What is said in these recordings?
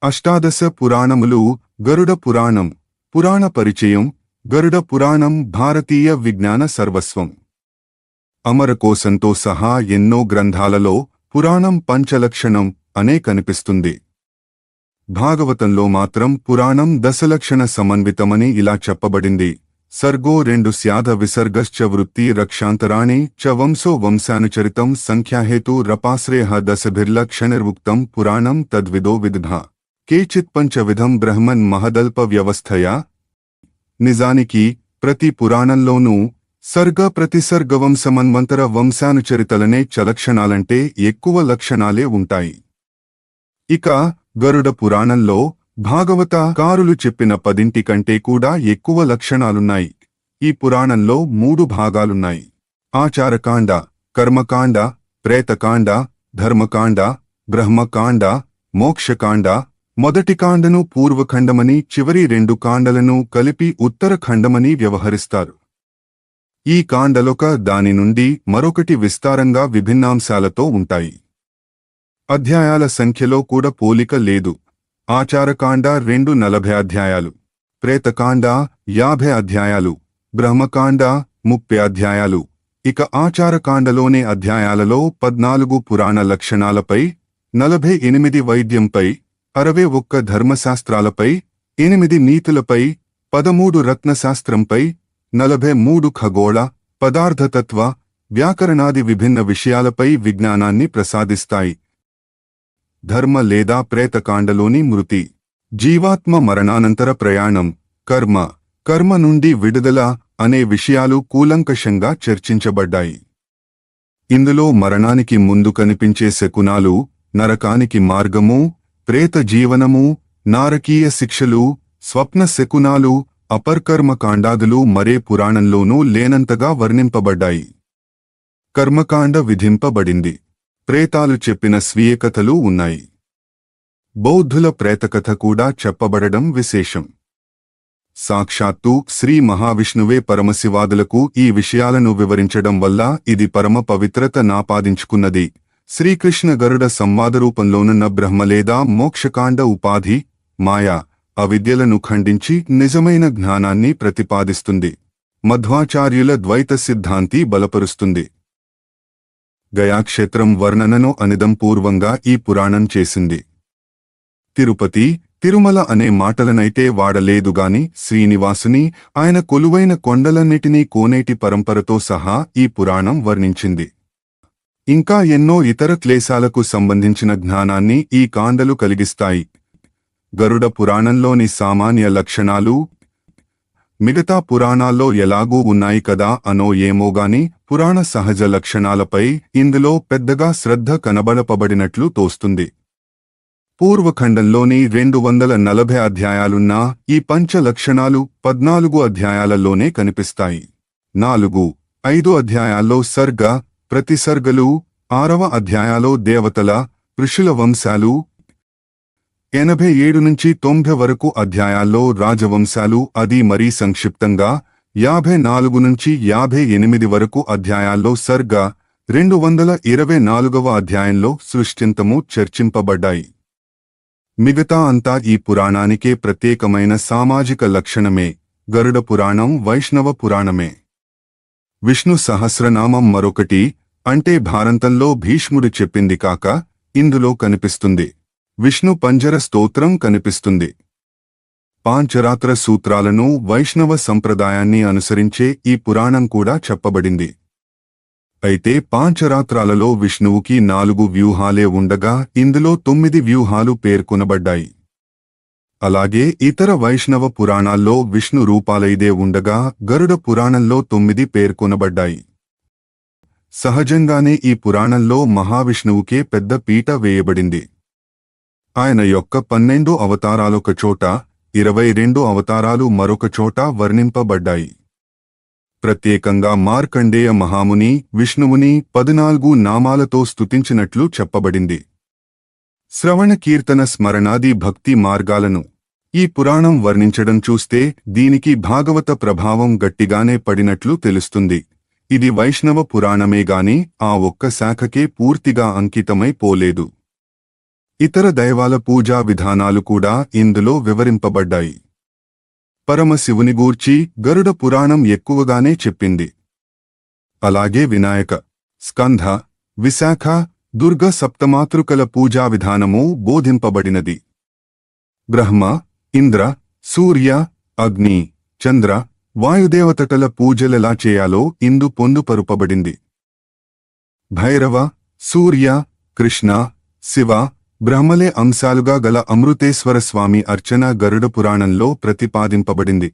అష్టాదశ పురాణములు. గరుడ పురాణం. పురాణ పరిచయం. గరుడ పురాణం భారతీయ విజ్ఞాన సర్వస్వం. అమరకోశంతో సహా ఎన్నో గ్రంథాలలో పురాణం పంచలక్షణం అనే కనిపిస్తుంది. భాగవతంలో మాత్రం పురాణం దశలక్షణ సమన్వితమని ఇలా చెప్పబడింది. సర్గో 2 స్యాధ విసర్గశ్చ వృత్తి రక్షాంతరాణి చ వంశో వంశానుచరితం సంఖ్యాహేతు రపాశ్రేయ దశభిర్లక్షణిర్వుక్తం పురాణం తద్విదో విదధ కేచిత్ పంచవిధం బ్రహ్మన్ మహదల్ప వ్యవస్థయా. నిజానికి ప్రతి పురాణంలోనూ సర్గ ప్రతిసర్గ వంశమన్వంతర వంశానుచరితలనే చలక్షణాలంటే ఎక్కువ లక్షణాలే ఉంటాయి. ఇక గరుడ పురాణంలో భాగవత కారులు చెప్పిన 10 కంటే కూడా ఎక్కువ లక్షణాలున్నాయి. ఈ పురాణంలో 3 భాగాలున్నాయి. ఆచారకాండ, కర్మకాండ, ప్రేతకాండ, ధర్మకాండ, బ్రహ్మకాండ, మోక్షకాండ. మొదటి కాండను పూర్వఖండమని, చివరి 2 కాండలను కలిపి ఉత్తరఖండమని వ్యవహరిస్తారు. ఈ కాండలొక దాని నుండి మరొకటి విస్తారంగా విభిన్నాంశాలతో ఉంటాయి. అధ్యాయాల సంఖ్యలో కూడా పోలిక లేదు. ఆచారకాండ 240 అధ్యాయాలు, ప్రేతకాండ 50 అధ్యాయాలు, బ్రహ్మకాండ 30 అధ్యాయాలు. ఇక ఆచారకాండలోని అధ్యాయాలలో 14 పురాణ లక్షణాలపై, 48 వైద్యంపై, 61 ధర్మశాస్త్రాలపై, 8 నీతులపై, 13 రత్నశాస్త్రంపై, 43 ఖగోళ, పదార్థతత్వ, వ్యాకరణాది విభిన్న విషయాలపై విజ్ఞానాన్ని ప్రసాదిస్తాయి. ధర్మ లేదా ప్రేతకాండలోని మృతి, జీవాత్మ మరణానంతర ప్రయాణం, కర్మ, కర్మ నుండి విడుదల అనే విషయాలు కూలంకషంగా చర్చించబడ్డాయి. ఇందులో మరణానికి ముందు కనిపించే శకునాలు, నరకానికి మార్గము, ప్రేత జీవనము, నారకీయ శిక్షలు, స్వప్న శకునాలు, అపర్కర్మకాండాదులు మరే పురాణంలోనూ లేనంతగా వర్ణింపబడ్డాయి. కర్మకాండ విధింపబడింది. ప్రేతాలు చెప్పిన స్వీయ కథలు ఉన్నాయి. బౌద్ధుల ప్రేతకథ కూడా చెప్పబడడం విశేషం. సాక్షాత్తు శ్రీ మహావిష్ణువే పరమశివాదులకు ఈ విషయాలను వివరించడం వల్ల ఇది పరమ పవిత్రత నాపాదించుకున్నది. శ్రీకృష్ణ గరుడ సంవాదరూపంలోనున్న బ్రహ్మ లేదా మోక్షకాండ ఉపాధి, మాయా, అవిద్యలను ఖండించి నిజమైన జ్ఞానాన్ని ప్రతిపాదిస్తుంది. మధ్వాచార్యుల ద్వైత సిద్ధాంతి బలపరుస్తుంది. గయాక్షేత్రం వర్ణనను అనిదంపూర్వంగా ఈ పురాణం చేసింది. తిరుపతి, తిరుమల అనే మాటలనైతే వాడలేదుగాని శ్రీనివాసుని, ఆయన కొలువైన కొండలన్నిటినీ కోనేటి పరంపరతో సహా ఈ పురాణం వర్ణించింది. ఇంకా ఎన్నో ఇతర క్లేశాలకు సంబంధించిన జ్ఞానాన్ని ఈ కాండలు కలిగిస్తాయి. గరుడ పురాణంలోని సామాన్య లక్షణాలు మిగతా పురాణాల్లో ఎలాగూ ఉన్నాయి కదా అనో ఏమోగాని పురాణ సహజ లక్షణాలపై ఇందులో పెద్దగా శ్రద్ధ కనబడపబడినట్లు తోస్తుంది. పూర్వఖండంలోని 240 అధ్యాయాలున్నా ఈ పంచ లక్షణాలు 14 అధ్యాయాలలోనే కనిపిస్తాయి. 4-5 అధ్యాయాల్లో సర్గ, ప్రతిసర్గలు, 6వ అధ్యాయాలో దేవతల, ఋషుల వంశాలు, 87 నుంచి 90 వరకు అధ్యాయాల్లో రాజవంశాలు, అది మరీ సంక్షిప్తంగా 54 నుంచి 58 వరకు అధ్యాయాల్లో సర్గ, 224వ అధ్యాయంలో సృష్టింతము చర్చింపబడ్డాయి. మిగతా అంతా ఈ పురాణానికే ప్రత్యేకమైన సామాజిక లక్షణమే. గరుడ పురాణం వైష్ణవ పురాణమే. విష్ణు సహస్రనామం మరొకటి, అంటే భారతంలో భీష్ముడు చెప్పింది కాక ఇందులో కనిపిస్తుంది. విష్ణు పంజర స్తోత్రం కనిపిస్తుంది. పాంచరాత్ర సూత్రాలను, వైష్ణవ సంప్రదాయాన్ని అనుసరించే ఈ పురాణం కూడా చెప్పబడింది. అయితే పాంచరాత్రాలలో విష్ణువుకి 4 వ్యూహాలే ఉండగా ఇందులో 9 వ్యూహాలు పేర్కొనబడ్డాయి. అలాగే ఇతర వైష్ణవ పురాణాల్లో విష్ణు రూపాలైదే ఉండగా గరుడ పురాణంలో 9 పేర్కొనబడ్డాయి. సహజంగానే ఈ పురాణంలో మహావిష్ణువుకే పెద్ద పీట వేయబడింది. ఆయన యొక్క 12 అవతారాలొక చోట, 22 అవతారాలు మరొక చోట వర్ణింపబడ్డాయి. ప్రత్యేకంగా మార్కండేయ మహాముని విష్ణువుని 14 నామాలతో స్తుతించినట్లు చెప్పబడింది. శ్రవణ కీర్తన స్మరణాది భక్తి మార్గాలను ఈ పురాణం వర్ణించడం చూస్తే దీనికి భాగవత ప్రభావం గట్టిగానే పడినట్లు తెలుస్తుంది. ఇది వైష్ణవ పురాణమేగాని ఆ ఒక్క శాఖకే పూర్తిగా అంకితమై పోలేదు. ఇతర దైవాల పూజా విధానాలు కూడా ఇందులో వివరింపబడ్డాయి. పరమశివుని గూర్చి గరుడ పురాణం ఎక్కువగానే చెప్పింది. అలాగే వినాయక, స్కంధ, విశాఖ, దుర్గ సప్తమాతృకల పూజా విధానమూ బోధింపబడినది. బ్రహ్మ, ఇంద్ర, సూర్య, అగ్ని, చంద్ర, వాయుదేవతల పూజలెలా చేయాలో ఇందు పొందుపరుపబడింది. భైరవ, సూర్య, కృష్ణ, శివ, బ్రహ్మలే అంశాలుగా గల అమృతేశ్వర స్వామి అర్చన గరుడ పురాణంలో ప్రతిపాదింపబడింది.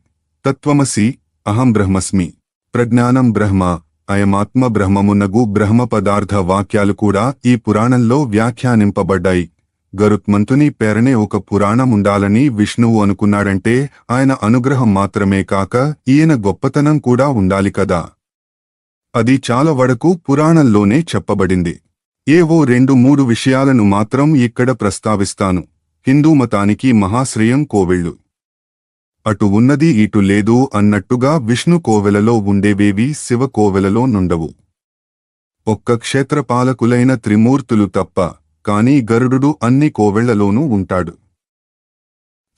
తత్వమసి, అహం బ్రహ్మస్మి, ప్రజ్ఞానం బ్రహ్మ, అయమాత్మ బ్రహ్మమున్నగు బ్రహ్మ పదార్థ వాక్యాలు కూడా ఈ పురాణంలో వ్యాఖ్యానింపబడ్డాయి. గరుత్మంతుని పేరనే ఒక పురాణముండాలని విష్ణువు అనుకున్నాడంటే ఆయన అనుగ్రహం మాత్రమే కాక ఈయన గొప్పతనం కూడా ఉండాలి కదా. అది చాలా వరకు పురాణంలోనే చెప్పబడింది. ఏవో 2-3 విషయాలను మాత్రం ఇక్కడ ప్రస్తావిస్తాను. హిందూ మతానికి మహాశ్రయం కోవెళ్ళు. అటు ఉన్నది ఇటు లేదు అన్నట్టుగా విష్ణు కోవెలలో ఉండేవేవి శివ కోవెలలో నుండవు. ఒక్క క్షేత్రపాలకులైన త్రిమూర్తులు తప్ప కాని గరుడు అన్ని కోవెళ్లలోనూ ఉంటాడు.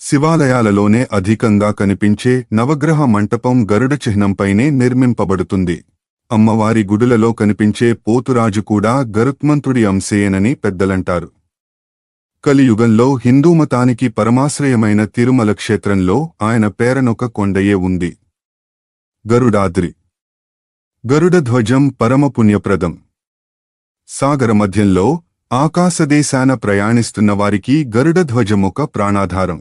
శివాలయాలలోనే అధికంగా కనిపించే నవగ్రహ మంటపం గరుడ చిహ్నంపైనే నిర్మింపబడుతుంది. అమ్మవారి గుడులలో కనిపించే పోతురాజు కూడా గరుత్మంతుడి అంశేయనని పెద్దలంటారు. కలియుగంలో హిందూ మతానికి పరమాశ్రయమైన తిరుమల క్షేత్రంలో ఆయన పేరనొక కొండయే ఉంది. గరుడాద్రి. గరుడ ధ్వజం పరమపుణ్యప్రదం. సాగర మధ్యంలో ఆకాశదేశాన ప్రయాణిస్తున్న వారికి గరుడ ధ్వజమొక ప్రాణాధారం.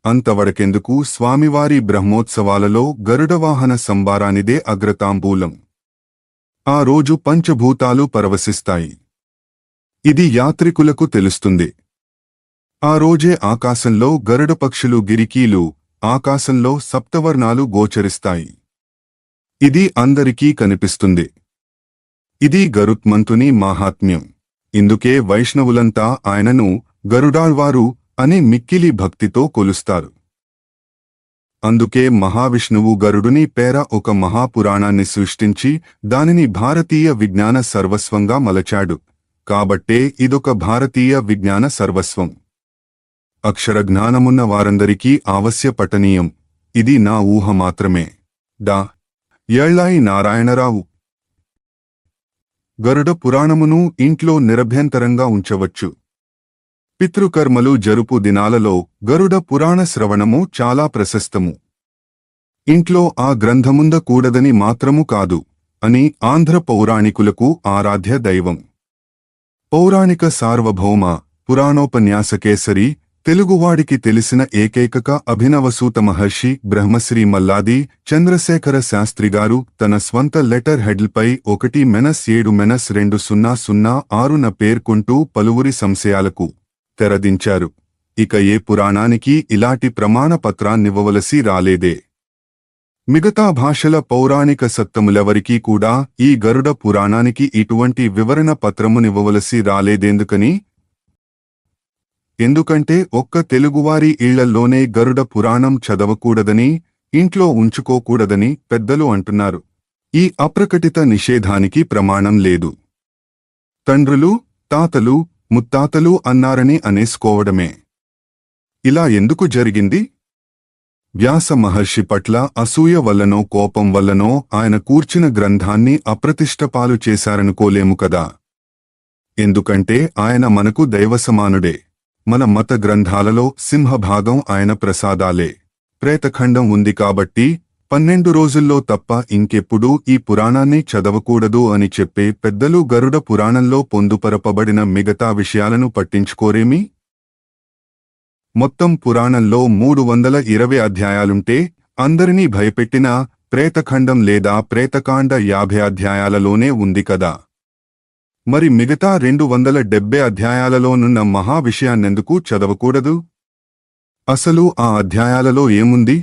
అంతవడకెందుకు స్వామివారి బ్రహ్మోత్సవాలలో గరుడవాహన సంబారానిదే అగ్రతాంబూలం. ఆ రోజు పంచభూతాలు పరవశిస్తాయి. ఇది యాత్రికులకు తెలుస్తుంది. ఆ రోజే ఆకాశంలో గరుడ పక్షులు గిరికీలు, ఆకాశంలో సప్తవర్ణాలు గోచరిస్తాయి. ఇది అందరికీ కనిపిస్తుంది. ఇది గరుత్మంతుని మాహాత్మ్యం. ఇందుకే వైష్ణవులంతా ఆయనను గరుడాళ్వారు అనే మిక్కిలి భక్తితో కొలుస్తారు. అందుకే మహావిష్ణువు గరుడుని పేర ఒక మహాపురాణాన్ని సృష్టించి దానిని భారతీయ విజ్ఞాన సర్వస్వంగా మలచాడు. కాబట్టే ఇదొక భారతీయ విజ్ఞాన సర్వస్వం. అక్షరజ్ఞానమున్న వారందరికీ ఆవశ్య పఠనీయం. ఇది నా ఊహ మాత్రమే. డా. యళ్ళాయి నారాయణరావు. గరుడ పురాణమును ఇంట్లో నిరభ్యంతరంగా ఉంచవచ్చు. పితృకర్మలు జరుపు దినాలలో గరుడ పురాణ శ్రవణము చాలా ప్రశస్తము. ఇంట్లో ఆ గ్రంథముందకూడదని మాత్రము కాదు అని ఆంధ్ర పౌరాణికులకు ఆరాధ్య దైవం. పౌరాణిక సార్వభౌమ, పురాణోపన్యాసకేసరి, తెలుగువాడికి తెలిసిన ఏకైక అభినవసూత మహర్షి బ్రహ్మశ్రీ మల్లాది చంద్రశేఖర శాస్త్రిగారు తన స్వంత లెటర్ హెడ్ల్పై 1-7-2006న పేర్కొంటూ పలువురి సంశయాలకు తెరదించారు. ఇక ఏ పురాణానికి ఇలాంటి ప్రమాణ పత్రాన్నివ్వవలసి రాలేదే. మిగతా భాషల పౌరాణిక సత్తములెవరికీ కూడా ఈ గరుడ పురాణానికి ఇటువంటి వివరణ పత్రమునివ్వవలసి రాలేదెందుకని? ఎందుకంటే ఒక్క తెలుగువారి ఇళ్లల్లోనే గరుడ పురాణం చదవకూడదని, ఇంట్లో ఉంచుకోకూడదని పెద్దలు అంటున్నారు. ఈ అప్రకటిత నిషేధానికి ప్రమాణం లేదు. తండ్రులు, తాతలు, ముత్తాతలు అన్నారని అనేసుకోవడమే. ఇలా ఎందుకు జరిగింది? వ్యాస మహర్షి పట్ల అసూయ వల్లనో కోపం వల్లనో ఆయన కూర్చిన గ్రంథాన్ని అప్రతిష్టపాలు చేశారనుకోలేము కదా. ఎందుకంటే ఆయన మనకు దైవసమానుడే. మన మత గ్రంథాలలో సింహభాగం ఆయన ప్రసాదాలే. ప్రేతఖండం ఉంది కాబట్టి 12 రోజుల్లో తప్ప ఇంకెప్పుడూ ఈ పురాణాన్ని చదవకూడదు అని చెప్పే పెద్దలు గరుడ పురాణంలో పొందుపరపబడిన మిగతా విషయాలను పట్టించుకోరేమి? మొత్తం పురాణంలో 320 అధ్యాయాలుంటే అందరినీ భయపెట్టిన ప్రేతఖండం లేదా ప్రేతకాండ 50 అధ్యాయాలలోనే ఉంది కదా. మరి మిగతా 270 అధ్యాయాలలోనున్న మహా విషయాన్నెందుకు చదవకూడదు? అసలు ఆ అధ్యాయాలలో ఏముంది?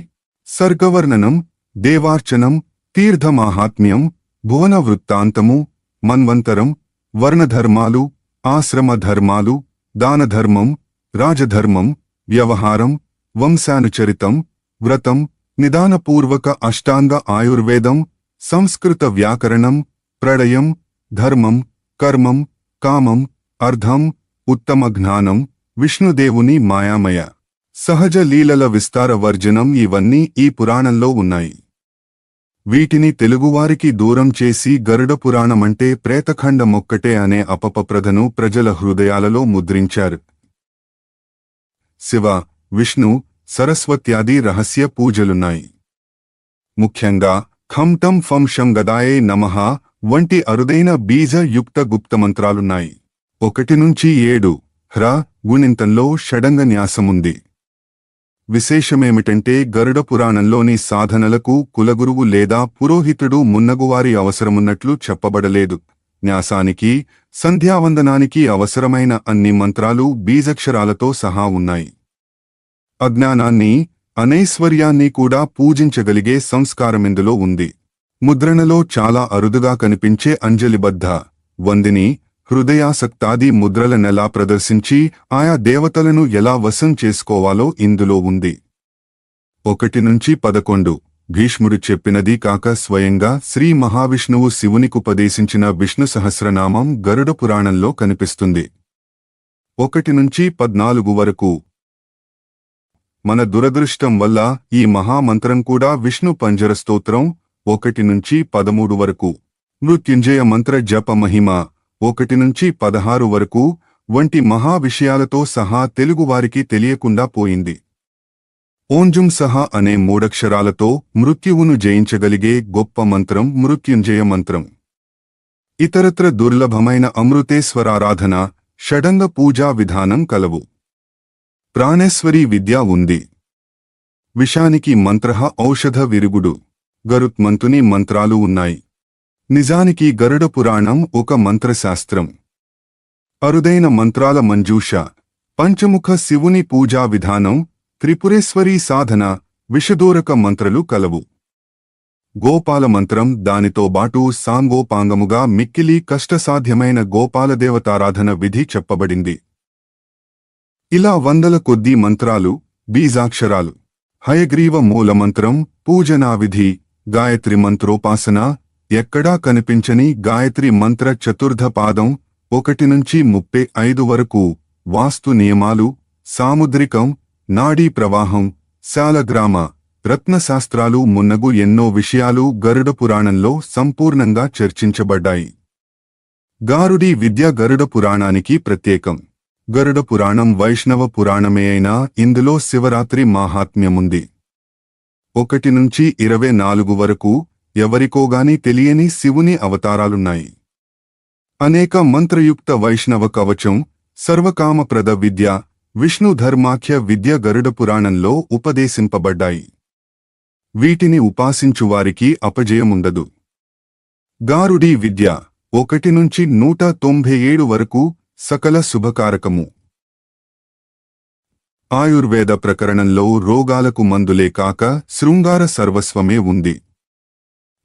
సర్గవర్ణనం, దేవార్చనం, తీర్థమాహాత్మ్యం, భువన వృత్తాంతము, మన్వంతరం, వర్ణధర్మాలు, ఆశ్రమధర్మాలు, దానధర్మం, రాజధర్మం, వ్యవహారం, వంశానుచరితం, వ్రతం, నిదానపూర్వక అష్టాంగ ఆయుర్వేదం, సంస్కృత వ్యాకరణం, ప్రళయం, ధర్మం, కర్మం, కామం, అర్థం, ఉత్తమ జ్ఞానం, విష్ణుదేవుని మాయామయ సహజ లీలల విస్తార వర్జనం ఇవన్నీ ఈ పురాణంలో ఉన్నాయి. వీటిని తెలుగువారికి దూరం చేసి గరుడ పురాణమంటే ప్రేతఖండమొక్కటే అనే అపప్రథను ప్రజల హృదయాలలో ముద్రించారు. శివ, విష్ణు, సరస్వత్యాది రహస్య పూజలున్నాయి. ముఖ్యంగా ఖం ఠం ఫం శం గదాయే నమః వంటి అరుదైన బీజ యుక్త గుప్తమంత్రాలున్నాయి. 1 నుంచి 7 హ్ర గుణింతంలో షడంగ న్యాసముంది. విశేషమేమిటంటే గరుడ పురాణంలోని సాధనలకు కులగురువు లేదా పురోహితుడు మున్నగువారి అవసరమున్నట్లు చెప్పబడలేదు. న్యాసానికి, సంధ్యావందనానికి అవసరమైన అన్ని మంత్రాలు బీజక్షరాలతో సహా ఉన్నాయి. అజ్ఞానాన్ని, అనైశ్వర్యాన్ని కూడా పూజించగలిగే సంస్కారమిందులో ఉంది. ముద్రణలో చాలా అరుదుగా కనిపించే అంజలిబద్ధ, వందిని, హృదయాసక్తాది ముద్రలనెలా ప్రదర్శించి ఆయా దేవతలను ఎలా వశం చేసుకోవాలో ఇందులో ఉంది. 1 నుంచి 11 భీష్ముడు చెప్పినది కాక స్వయంగా శ్రీ మహావిష్ణువు శివునికుపదేశించిన విష్ణు సహస్రనామం గరుడ పురాణంలో కనిపిస్తుంది. 1 నుంచి 14 వరకు. మన దురదృష్టం వల్ల ఈ మహామంత్రం కూడా విష్ణు పంజర స్తోత్రం 1 నుంచి 13 వరకు, మృత్యుంజయ మంత్ర జప మహిమ 1 నుంచి 16 వరకు వంటి మహా విషయాలతో సహా తెలుగువారికి తెలియకుండా పోయింది. ఓంజుం సహా అనే 3 అక్షరాలతో మృత్యువును జయించగలిగే గొప్ప మంత్రం మృత్యుంజయ మంత్రం. ఇతరత్ర దుర్లభమైన అమృతేశ్వరారాధన, షడంగ పూజా విధానం కలవు. ప్రాణేశ్వరీ విద్య ఉంది. విషానికి మంత్రః ఔషధ విరుగుడు, గరుత్మంతుని మంత్రాలు ఉన్నాయి. నిజానికి గరుడ పురాణం ఒక మంత్రశాస్త్రం. అరుదైన మంత్రాల మంజూష, పంచముఖ శివుని పూజా విధానం, త్రిపురేశ్వరీ సాధన, విషదూరక మంత్రలు కలవు. గోపాల మంత్రం దానితో బాటు సాంగోపాంగముగా మిక్కిలి కష్టసాధ్యమైన గోపాలదేవతారాధన విధి చెప్పబడింది. ఇలా వందల కొద్దీ మంత్రాలు, బీజాక్షరాలు. హయగ్రీవ మూలమంత్రం, పూజనావిధి, గాయత్రి మంత్రోపాసన, ఎక్కడా కనిపించని గాయత్రి మంత్ర చతుర్థ పాదం 1 నుంచి 35 వరకు, వాస్తు నియమాలు, సాముద్రికం, నాడీ ప్రవాహం, శాలగ్రామ, రత్నశాస్త్రాలు మున్నగు ఎన్నో విషయాలు గరుడ పురాణంలో సంపూర్ణంగా చర్చించబడ్డాయి. గారుడి విద్య గరుడ పురాణానికి ప్రత్యేకం. గరుడ పురాణం వైష్ణవ పురాణమే అయినా ఇందులో శివరాత్రి మాహాత్మ్యముంది. 1 నుంచి 24 వరకు ఎవరికోగాని తెలియని శివుని అవతారాలున్నాయి. అనేక మంత్రయుక్త వైష్ణవ కవచం, సర్వకామప్రద విద్య, విష్ణు ధర్మాఖ్య విద్య గరుడ పురాణంలో ఉపదేశింపబడ్డాయి. వీటిని ఉపాసించువారికి అపజయముండదు. గారుడీ విద్య 1 నుంచి 197 వరకు సకల శుభకారకము. ఆయుర్వేద ప్రకరణంలో రోగాలకు మందులే కాక శృంగార సర్వస్వమే ఉంది.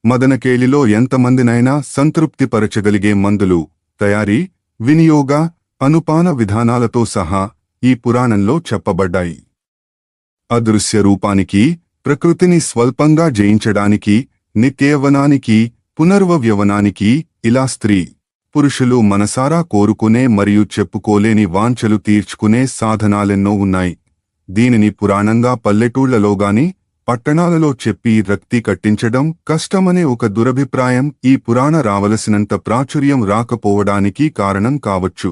మదనకేళిలో ఎంతమందినైనా సంతృప్తిపరచగలిగే మందులు, తయారీ, వినియోగ, అనుపాన విధానాలతో సహా ఈ పురాణంలో చెప్పబడ్డాయి. అదృశ్య రూపానికి, ప్రకృతిని స్వల్పంగా జయించడానికి, నిత్యయవ్వనానికి, పునర్వయవనానికి, ఇలా స్త్రీ, పురుషులు మనసారా కోరుకునే మరియు చెప్పుకోలేని వాంఛలు తీర్చుకునే సాధనాలెన్నో ఉన్నాయి. దీనిని పురాణంగా పల్లెటూళ్లలోగాని, పట్టణాలలో చెప్పి రక్తి కట్టించడం కష్టమనే ఒక దురభిప్రాయం ఈ పురాణ రావలసినంత ప్రాచుర్యం రాకపోవడానికి కారణం కావచ్చు.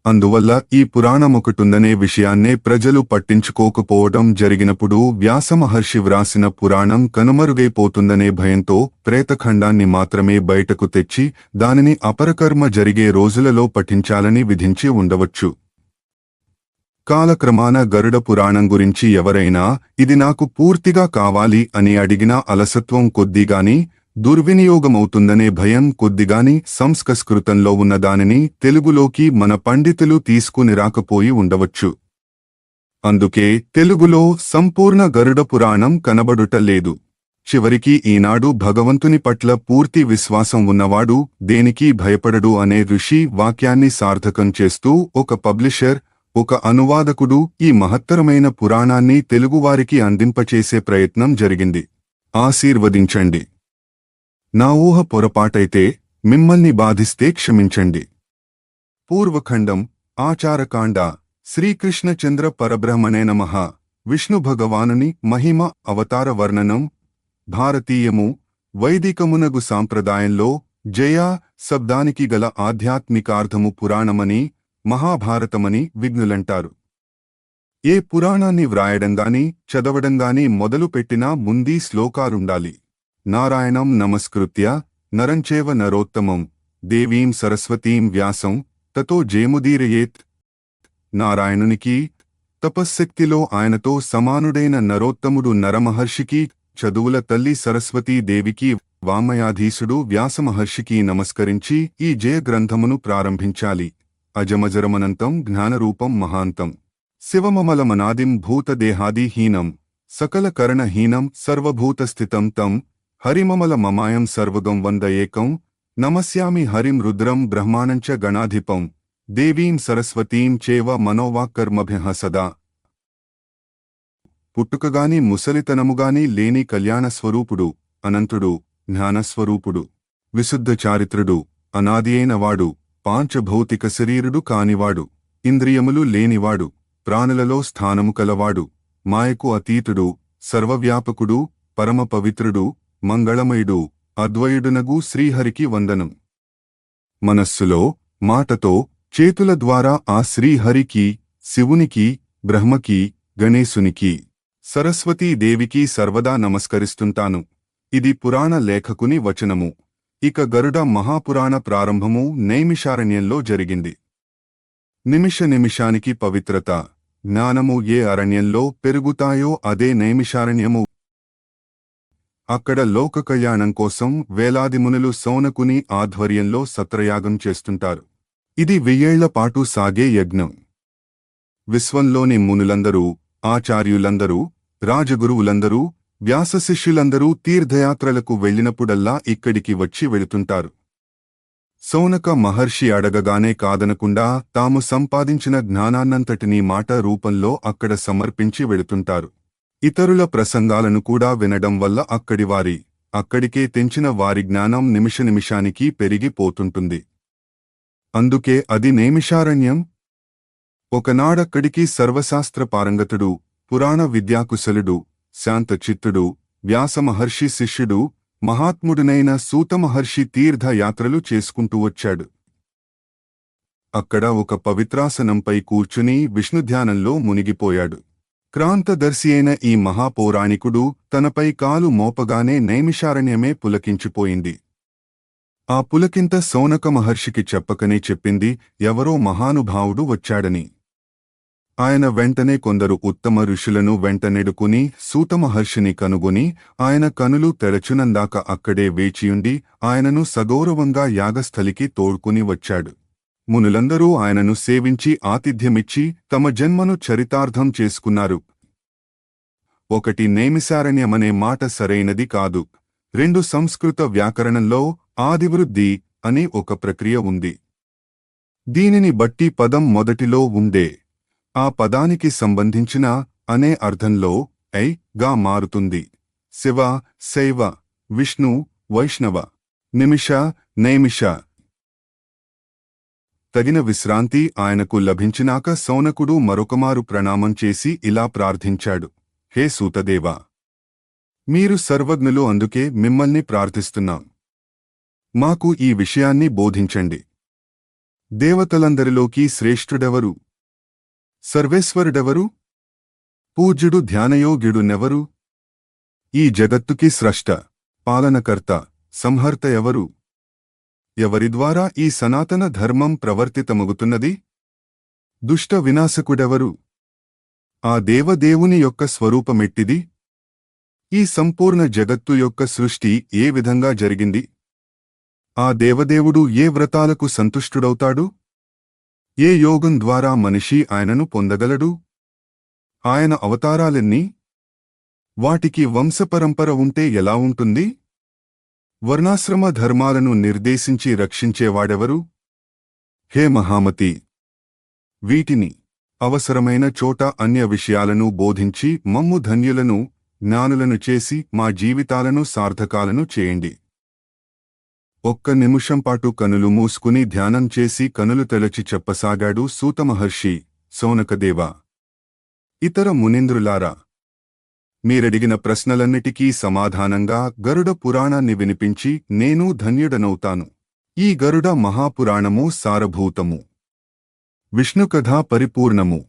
అందువల్ల ఈ పురాణమొకటుందనే విషయాన్నే ప్రజలు పట్టించుకోకపోవడం జరిగినప్పుడు వ్యాసమహర్షి వ్రాసిన పురాణం కనుమరుగైపోతుందనే భయంతో ప్రేతఖండాన్ని మాత్రమే బయటకు తెచ్చి దానిని అపరకర్మ జరిగే రోజులలో పఠించాలని విధించి ఉండవచ్చు. కాలక్రమాన గరుడ పురాణం గురించి ఎవరైనా ఇది నాకు పూర్తిగా కావాలి అని అడిగినా అలసత్వం కొద్దిగాని, దుర్వినియోగమవుతుందనే భయం కొద్దిగాని సంస్కృతంలో ఉన్న దానిని తెలుగులోకి మన పండితులు తీసుకుని రాకపోయి ఉండవచ్చు. అందుకే తెలుగులో సంపూర్ణ గరుడ పురాణం కనబడుట లేదు. చివరికి ఈనాడు భగవంతుని పట్ల పూర్తి విశ్వాసం ఉన్నవాడు దేనికి భయపడడు అనే ఋషి వాక్యాన్ని సార్థకం చేస్తూ ఒక పబ్లిషర్, ఒక అనువాదకుడు ఈ మహత్తరమైన పురాణాన్ని తెలుగువారికి అందింపచేసే ప్రయత్నం జరిగింది. ఆశీర్వదించండి. నా ఊహ పొరపాటైతే మిమ్మల్ని బాధిస్తే క్షమించండి. పూర్వఖండం, ఆచారకాండ, శ్రీకృష్ణచంద్ర పరబ్రహ్మణే నమః. విష్ణు భగవానుని మహిమ అవతార వర్ణనం. భారతీయము వైదికమునగు సాంప్రదాయంలో జయ శబ్దానికి గల ఆధ్యాత్మికార్థము పురాణమని, మహాభారతమని విజ్ఞులంటారు. ఏ పురాణాన్ని వ్రాయడంగాని చదవడంగాని మొదలుపెట్టినా ముందీ శ్లోకాలుండాలి. నారాయణం నమస్కృత్య నరంచేవ నరోత్తమం దేవీం సరస్వతీం వ్యాసం తతో జయముదీరయేత్. నారాయణునికి, తపశ్శక్తిలో ఆయనతో సమానుడైన నరోత్తముడు నరమహర్షికి, చదువుల తల్లి సరస్వతీదేవికి, వామయాధీశుడు వ్యాసమహర్షికి నమస్కరించి ఈ జయ గ్రంథమును ప్రారంభించాలి. అజమజరమనంతం జ్ఞానరూపం మహాంతం శివమమలమనాదిం భూతదేహాదిహీనం సకలకరణహీనం సర్వభూతస్థితం తం హరిమమల మమాయం సర్వగం వంద ఏకం నమస్యామి హరిం రుద్రం బ్రహ్మాణంచ గణాధిపం దేవీం సరస్వతీం చేవ మనోవాక్కర్మభ్యః సదా. పుట్టుకగాని ముసలితనముగాని లేని కళ్యాణస్వరూపుడు, అనంతుడు, జ్ఞానస్వరూపుడు, విశుద్ధ చారిత్రుడు, అనాదియైనవాడు, పాంచభౌతిక శరీరుడు కానివాడు, ఇంద్రియములు లేనివాడు, ప్రాణులలో స్థానము కలవాడు, మాయకు అతీతుడు, సర్వవ్యాపకుడు, పరమ పవిత్రుడు, మంగళమయుడు, అద్వయుడునగు శ్రీహరికి వందనం. మనస్సులో, మాటతో, చేతుల ద్వారా ఆ శ్రీహరికి, శివునికి, బ్రహ్మకి, గణేశునికి, సరస్వతీదేవికి సర్వదా నమస్కరిస్తుంటాను. ఇది పురాణ లేఖకుని వచనము. ఇక గరుడ మహాపురాణ ప్రారంభము నైమిషారణ్యంలో జరిగింది. నిమిష నిమిషానికి పవిత్రత, జ్ఞానము ఏ అరణ్యంలో పెరుగుతాయో అదే నైమిషారణ్యము. అక్కడ లోక కళ్యాణం కోసం వేలాది మునులు సౌనకుని ఆధ్వర్యంలో సత్రయాగం చేస్తుంటారు. ఇది 1000 ఏళ్ల పాటు సాగే యజ్ఞం. విశ్వంలోని మునులందరూ, ఆచార్యులందరూ, రాజగురువులందరూ, వ్యాసశిష్యులందరూ తీర్థయాత్రలకు వెళ్ళినప్పుడల్లా ఇక్కడికి వచ్చి వెళుతుంటారు. సౌనక మహర్షి అడగగానే కాదనకుండా తాము సంపాదించిన జ్ఞానాన్నంతటినీ మాట రూపంలో అక్కడ సమర్పించి వెళుతుంటారు. ఇతరుల ప్రసంగాలను కూడా వినడం వల్ల అక్కడికే తెంచిన వారి జ్ఞానం నిమిష నిమిషానికి పెరిగిపోతుంటుంది. అందుకే అది నైమిషారణ్యం. ఒకనాడక్కడికి సర్వశాస్త్ర పారంగతుడు, పురాణ విద్యాకుశలుడు, శాంతచిత్తుడు, వ్యాసమహర్షి శిష్యుడు, మహాత్ముడునైన సూతమహర్షి తీర్థయాత్రలు చేసుకుంటూ వచ్చాడు. అక్కడ ఒక పవిత్రాసనంపై కూర్చుని విష్ణుధ్యానంలో మునిగిపోయాడు. క్రాంతదర్శి అయిన ఈ మహాపౌరాణికుడు తనపై కాలు మోపగానే నైమిషారణ్యమే పులకించిపోయింది. ఆ పులకింత సౌనక మహర్షికి చెప్పకనే చెప్పింది ఎవరో మహానుభావుడు వచ్చాడని. ఆయన వెంటనే కొందరు ఉత్తమ ఋషులను వెంటనెడుకుని సూతమహర్షిని కనుగొని ఆయన కనులు తెరచునందాక అక్కడే వేచియుండి ఆయనను సగౌరవంగా యాగస్థలికి తోడ్కుని వచ్చాడు. మునులందరూ ఆయనను సేవించి ఆతిథ్యమిచ్చి తమ జన్మను చరితార్థం చేసుకున్నారు. 1 నైమిషారణ్యమనే మాట సరైనది కాదు. 2 సంస్కృత వ్యాకరణంలో ఆదివృద్ధి అనే ఒక ప్రక్రియ ఉంది. దీనిని బట్టి పదం మొదటిలో ఉండే ఆ పదానికి సంబంధించిన అనే అర్థంలో ఐ గా మారుతుంది. శివ, శైవ, విష్ణు, వైష్ణవ, నిమిష, నైమిష. తగిన విశ్రాంతి ఆయనకు లభించినాక సౌనకుడు మరొకమారు ప్రణామం చేసి ఇలా ప్రార్థించాడు. హే సూతదేవా! మీరు సర్వజ్ఞులు, అందుకే మిమ్మల్ని ప్రార్థిస్తున్నాం. మాకు ఈ విషయాన్ని బోధించండి. దేవతలందరిలోకి శ్రేష్ఠుడెవరు? సర్వేశ్వరుడెవరు? పూజ్యుడు ధ్యానయోగ్యుడునెవరు? ఈ జగత్తుకి స్రష్ట, పాలనకర్త, సంహర్త ఎవరు? ఎవరి ద్వారా ఈ సనాతన ధర్మం ప్రవర్తితమగుతున్నది? దుష్ట వినాశకుడెవరు? ఆ దేవదేవుని యొక్క స్వరూపమెట్టిది? ఈ సంపూర్ణ జగత్తు యొక్క సృష్టి ఏ విధంగా జరిగింది? ఆ దేవదేవుడు ఏ వ్రతాలకు సంతుష్టుడవుతాడు? ఏ యోగం ద్వారా మనిషి ఆయనను పొందగలడు? ఆయన అవతారాలెన్ని? వాటికి వంశపరంపర ఉంటే ఎలా ఉంటుంది? వర్ణాశ్రమ ధర్మాలను నిర్దేశించి రక్షించేవాడెవరు? హే మహామతి! వీటిని అవసరమైన చోట అన్య విషయాలను బోధించి మమ్ము ధన్యులను, జ్ఞానులను చేసి మా జీవితాలను సార్థకాలను చేయండి. 1 నిమిషం పాటు కనులు మూసుకుని ధ్యానం చేసి కనులు తెరచి చెప్పసాగాడు సూతమహర్షి. సౌనకదేవా, ఇతర మునీంద్రులారా, మీరడిగిన ప్రశ్నలన్నిటికీ సమాధానంగా గరుడ పురాణాన్ని వినిపించి నేను ధన్యుడనవుతాను. ఈ గరుడ మహాపురాణము సారభూతము, విష్ణుకథా పరిపూర్ణము.